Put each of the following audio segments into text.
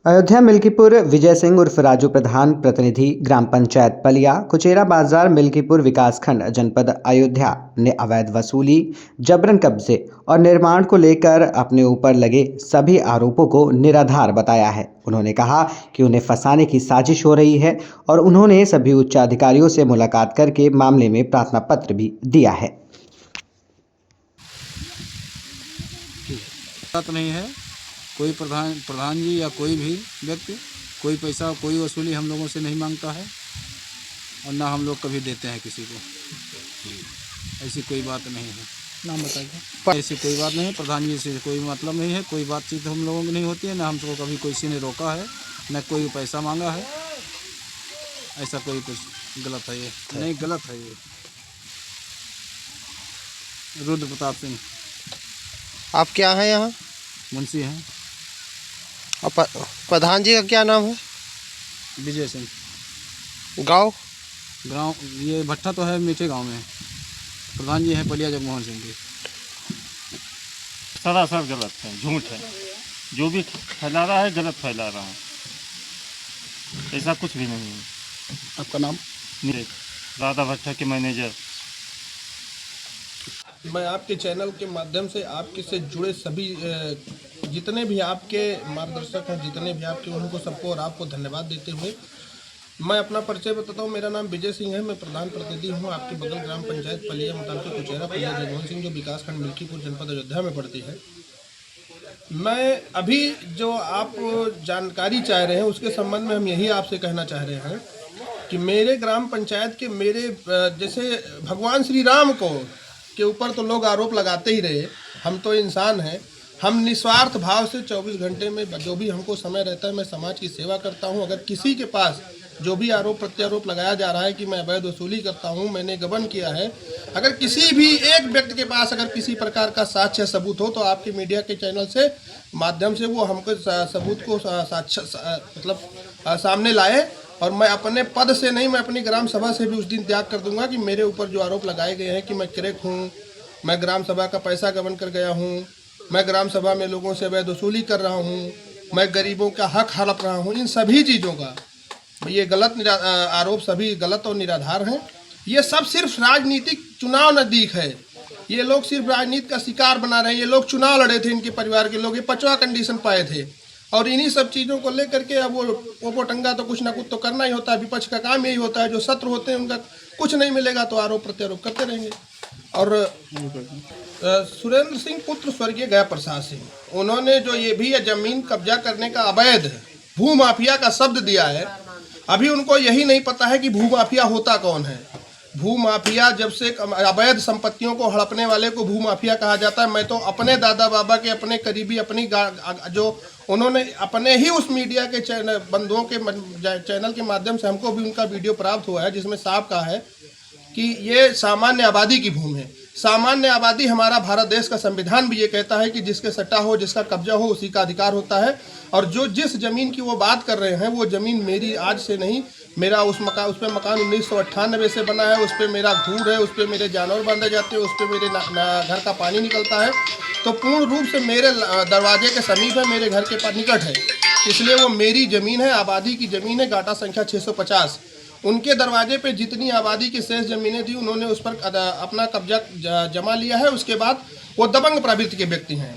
अयोध्या मिल्कीपुर विजय सिंह उर्फ राजू प्रधान प्रतिनिधि ग्राम पंचायत पलिया कुचेरा बाजार मिल्कीपुर विकासखंड जनपद अयोध्या ने अवैध वसूली, जबरन कब्जे और निर्माण को लेकर अपने ऊपर लगे सभी आरोपों को निराधार बताया है। उन्होंने कहा कि उन्हें फंसाने की साजिश हो रही है और उन्होंने सभी उच्च अधिकारियों से मुलाकात करके मामले में प्रार्थना पत्र भी दिया है। बात नहीं है, कोई प्रधान जी या कोई भी व्यक्ति कोई पैसा कोई वसूली हम लोगों से नहीं मांगता है और ना हम लोग कभी देते हैं किसी को। ऐसी कोई बात नहीं है। नाम बताइए। ऐसी कोई बात नहीं है, प्रधान जी से कोई मतलब नहीं है, कोई बातचीत हम लोगों की नहीं होती है, ना हमको कभी किसी ने रोका है, ना कोई पैसा मांगा है। ऐसा कोई कुछ गलत है ये नहीं, गलत है ये। रुद्र प्रताप सिंह। आप क्या हैं यहाँ? मुंशी हैं। और प्रधान जी का क्या नाम है? विजय सिंह। गांव ये भट्टा तो है मीठे गांव में। प्रधान जी हैं पलिया जगमोहन सिंह जी। सरासर गलत है, झूठ है। जो भी फैला रहा है गलत फैला रहा है, ऐसा कुछ भी नहीं है। आपका नाम? राधा भट्टा के मैनेजर। मैं आपके चैनल के माध्यम से आपके से जुड़े सभी जितने भी आपके मार्गदर्शक हैं, जितने भी आपके, उनको सबको और आपको धन्यवाद देते हुए मैं अपना परिचय बताता हूँ। मेरा नाम विजय सिंह है, मैं प्रधान प्रतिनिधि हूँ आपके बगल ग्राम पंचायत पलिया मुताबिक कुचेरा पलिया जगमोहन सिंह, जो विकासखंड मिल्कीपुर जनपद अयोध्या में पड़ती है। मैं अभी जो आप जानकारी चाह रहे हैं उसके संबंध में हम यही आपसे कहना चाह रहे हैं कि मेरे ग्राम पंचायत के मेरे जैसे भगवान श्री राम को के ऊपर तो लोग आरोप लगाते ही रहे। हम तो इंसान हैं, हम निस्वार्थ भाव से 24 घंटे में जो भी हमको समय रहता है मैं समाज की सेवा करता हूं। अगर किसी के पास जो भी आरोप प्रत्यारोप लगाया जा रहा है कि मैं अवैध वसूली करता हूं, मैंने गबन किया है, अगर किसी भी एक व्यक्ति के पास अगर किसी प्रकार का साक्ष्य या सबूत हो तो आपके मीडिया के चैनल से माध्यम से वो हमको सबूत को सामने लाए। और मैं अपने पद से नहीं, मैं अपनी ग्राम सभा से भी उस दिन त्याग कर दूंगा कि मेरे ऊपर जो आरोप लगाए गए हैं कि मैं क्रेक हूँ, मैं ग्राम सभा का पैसा गबन कर गया हूँ, मैं ग्राम सभा में लोगों से अवैध वसूली कर रहा हूँ, मैं गरीबों का हक हड़प रहा हूँ, इन सभी चीज़ों का ये गलत आरोप सभी गलत और निराधार हैं। ये सब सिर्फ राजनीतिक चुनाव नज़दीक है, ये लोग सिर्फ राजनीति का शिकार बना रहे हैं। ये लोग चुनाव लड़े थे, इनके परिवार के लोग, ये 5वां कंडीशन पाए थे और इन्हीं सब चीज़ों को लेकर के अब वो पोटंगा तो कुछ ना कुछ तो करना ही होता है। विपक्ष का काम यही होता है, जो शत्रु होते हैं उनका कुछ नहीं मिलेगा तो आरोप प्रत्यारोप करते रहेंगे। और सुरेंद्र सिंह पुत्र स्वर्गीय गया प्रसाद सिंह, उन्होंने जो ये भी जमीन कब्जा करने का अवैध भूमाफिया का शब्द दिया है, अभी उनको यही नहीं पता है कि भूमाफिया होता कौन है। भूमाफिया जब से अवैध संपत्तियों को हड़पने वाले को भूमाफिया कहा जाता है। मैं तो अपने दादा बाबा के अपने करीबी अपनी जो उन्होंने अपने ही उस मीडिया के बंधुओं के चैनल के माध्यम से हमको भी उनका वीडियो प्राप्त हुआ है जिसमें साफ कहा है कि ये सामान्य आबादी की भूमि है। सामान्य आबादी, हमारा भारत देश का संविधान भी ये कहता है कि जिसके सट्टा हो, जिसका कब्जा हो, उसी का अधिकार होता है। और जो जिस ज़मीन की वो बात कर रहे हैं वो ज़मीन मेरी आज से नहीं, मेरा उस पर मकान 1998 से बना है, उस पर मेरा घूर है, उस पर मेरे जानवर बांधे जाते हैं, उस पर मेरे घर का पानी निकलता है। तो पूर्ण रूप से मेरे दरवाजे के समीप है, मेरे घर के पास निकट है, इसलिए वो मेरी ज़मीन है, आबादी की ज़मीन है। गाटा संख्या 650। उनके दरवाजे पे जितनी आबादी की शेष ज़मीनें थी उन्होंने उस पर अपना कब्जा जमा लिया है। उसके बाद वो दबंग प्रवृत्ति के व्यक्ति हैं।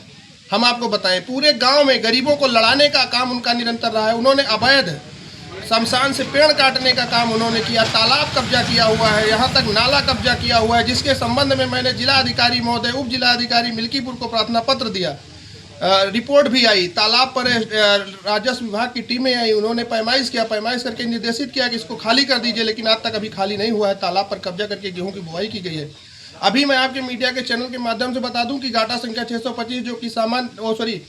हम आपको बताएं, पूरे गांव में गरीबों को लड़ाने का काम उनका निरंतर रहा है। उन्होंने अवैध शमशान से पेड़ काटने का काम उन्होंने किया, तालाब कब्जा किया हुआ है, यहाँ तक नाला कब्जा किया हुआ है, जिसके संबंध में मैंने जिलाधिकारी महोदय, उप जिलाधिकारी मिल्कीपुर को प्रार्थना पत्र दिया। रिपोर्ट भी आई, तालाब पर राजस्व विभाग की टीमें आई, उन्होंने पैमाइश किया, पैमाइश करके निर्देशित किया कि इसको खाली कर दीजिए, लेकिन आज तक अभी खाली नहीं हुआ है। तालाब पर कब्जा करके गेहूं की बुआई की गई है। अभी मैं आपके मीडिया के चैनल के माध्यम से बता दूं कि गाटा संख्या 625 जो कि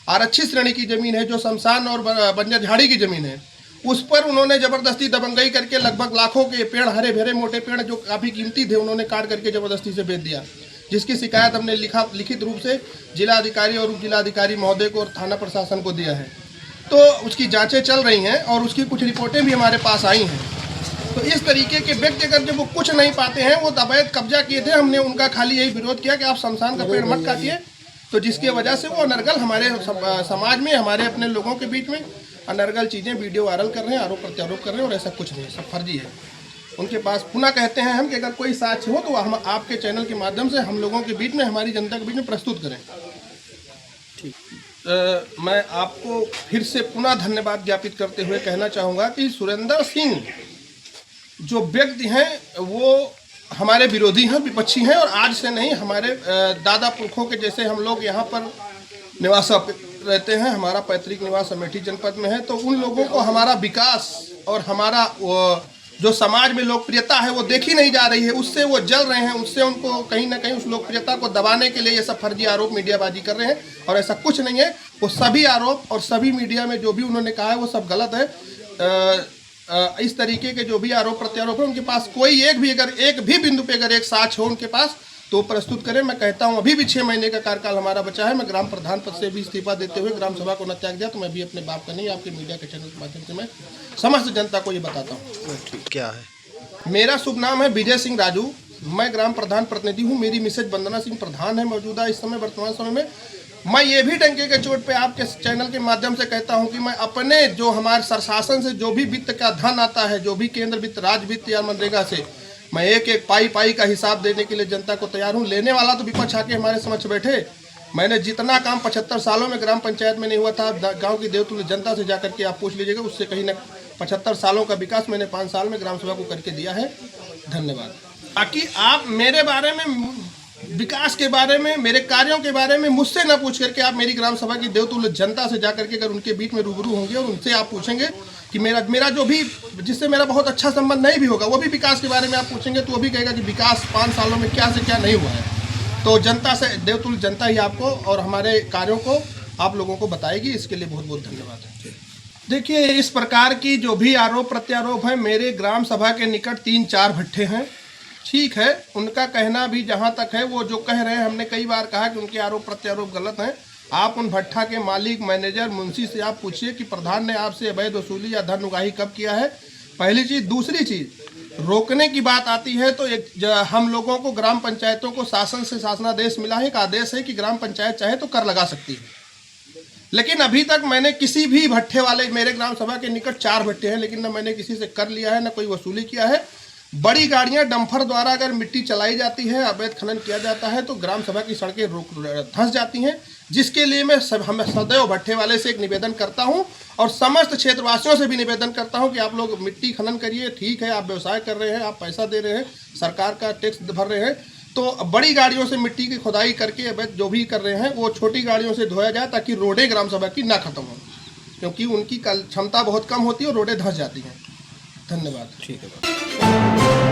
आरक्षित श्रेणी की जमीन है, जो शमशान और बंजर झाड़ी की जमीन है, उस पर उन्होंने जबरदस्ती दबंगई करके लगभग लाखों के पेड़, हरे भरे मोटे पेड़ जो काफ़ी कीमती थे, उन्होंने काट करके जबरदस्ती से बेच दिया, जिसकी शिकायत हमने लिखित रूप से जिलाधिकारी और उप जिलाधिकारी महोदय को और थाना प्रशासन को दिया है। तो उसकी जांचें चल रही हैं और उसकी कुछ रिपोर्टें भी हमारे पास आई हैं। तो इस तरीके के व्यक्ति अगर जब वो कुछ नहीं पाते हैं, वो अवैध कब्जा किए थे, हमने उनका खाली यही विरोध किया कि आप शमशान का पेड़ मत काटिए, तो जिसकी वजह से वो अनर्गल हमारे समाज में, हमारे अपने लोगों के बीच में अनर्गल चीज़ें वीडियो वायरल कर रहे हैं, आरोप प्रत्यारोप कर रहे हैं, और ऐसा कुछ नहीं, सब फर्जी है उनके पास। पुनः कहते हैं हम कि अगर कोई साक्ष्य हो तो हम आपके चैनल के माध्यम से हम लोगों के बीच में, हमारी जनता के बीच में प्रस्तुत करें। मैं आपको फिर से पुनः धन्यवाद ज्ञापित करते हुए कहना चाहूँगा कि सुरेंद्र सिंह जो व्यक्ति हैं वो हमारे विरोधी हैं, विपक्षी हैं, और आज से नहीं, हमारे दादा पुरखों के जैसे हम लोग यहाँ पर निवास रहते हैं। हमारा पैतृक निवास अमेठी जनपद में है, तो उन लोगों को हमारा विकास और हमारा जो समाज में लोकप्रियता है वो देखी नहीं जा रही है, उससे वो जल रहे हैं, उससे उनको कहीं ना कहीं उस लोकप्रियता को दबाने के लिए ये सब फर्जी आरोप मीडियाबाजी कर रहे हैं, और ऐसा कुछ नहीं है। वो सभी आरोप और सभी मीडिया में जो भी उन्होंने कहा है वो सब गलत है। इस तरीके के जो भी आरोप प्रत्यारोप है, उनके पास कोई एक भी बिंदु पे अगर एक साक्ष्य हो उनके पास तो प्रस्तुत करें। मैं कहता हूं अभी भी 6 महीने का कार्यकाल हमारा बचा है। मैं ग्राम प्रधान पद से भी इस्तीफा देते हुए ग्राम सभा को न त्याग दिया, तो मैं भी अपने बाप का नहीं, आपके मीडिया के चैनल के माध्यम से मैं समस्त जनता को ये बताता हूँ। क्या है? मेरा शुभ नाम है विजय सिंह राजू। मैं ग्राम प्रधान प्रतिनिधि हूँ। मेरी मिसेज वंदना सिंह प्रधान है मौजूदा इस समय, वर्तमान समय में। मैं ये भी डंके के चोट पे आपके चैनल के माध्यम से कहता हूं कि मैं अपने जो हमारे शासन से जो भी वित्त का धन आता है, जो भी केंद्र वित्त, राज्य वित्त या मनरेगा से, मैं एक एक पाई का हिसाब देने के लिए जनता को तैयार हूं। लेने वाला तो विपक्ष आके हमारे समक्ष बैठे। मैंने जितना काम 75 सालों में ग्राम पंचायत में नहीं हुआ था, गाँव की देवतुल्य जनता से जाकर के आप पूछ लीजिएगा, उससे कहीं न 75 सालों का विकास मैंने 5 साल में ग्राम सभा को करके दिया है। धन्यवाद। बाकी आप मेरे बारे में, विकास के बारे में, मेरे कार्यों के बारे में मुझसे ना पूछ करके आप मेरी ग्राम सभा की देवतुल्य जनता से जाकर के अगर उनके बीच में रूबरू होंगे और उनसे आप पूछेंगे कि मेरा जो भी, जिससे मेरा बहुत अच्छा संबंध नहीं भी होगा, वो भी विकास के बारे में आप पूछेंगे तो वो भी कहेगा कि विकास 5 सालों में क्या से क्या नहीं हुआ है। तो जनता से, देवतुल्य जनता ही आपको और हमारे कार्यों को आप लोगों को बताएगी। इसके लिए बहुत बहुत धन्यवाद। देखिए, इस प्रकार की जो भी आरोप प्रत्यारोप है, मेरे ग्राम सभा के निकट 3-4 भट्ठे हैं। ठीक है, उनका कहना भी जहां तक है, वो जो कह रहे हैं, हमने कई बार कहा कि उनके आरोप प्रत्यारोप गलत हैं। आप उन भट्ठा के मालिक, मैनेजर, मुंशी से आप पूछिए कि प्रधान ने आपसे अवैध वसूली या धन उगाही कब किया है। पहली चीज़। दूसरी चीज़, रोकने की बात आती है तो हम लोगों को, ग्राम पंचायतों को शासन से शासनादेश मिला है, एक आदेश है कि ग्राम पंचायत चाहे तो कर लगा सकती है। लेकिन अभी तक मैंने किसी भी भट्ठे वाले, मेरे ग्राम सभा के निकट 4 भट्ठे हैं, लेकिन न मैंने किसी से कर लिया है, न कोई वसूली किया है। बड़ी गाड़ियां डंफर द्वारा अगर मिट्टी चलाई जाती है, अवैध खनन किया जाता है, तो ग्राम सभा की सड़कें धंस जाती हैं, जिसके लिए मैं सदैव भट्ठे वाले से एक निवेदन करता हूं और समस्त क्षेत्रवासियों से भी निवेदन करता हूं कि आप लोग मिट्टी खनन करिए। ठीक है, आप व्यवसाय कर रहे हैं, आप पैसा दे रहे हैं, सरकार का टैक्स भर रहे हैं, तो बड़ी गाड़ियों से मिट्टी की खुदाई करके अवैध जो भी कर रहे हैं वो छोटी गाड़ियों से धोया जाए, ताकि रोडें ग्राम सभा की ना खत्म हो, क्योंकि उनकी क्षमता बहुत कम होती है और रोडें धंस जाती हैं। धन्यवाद। ठीक है।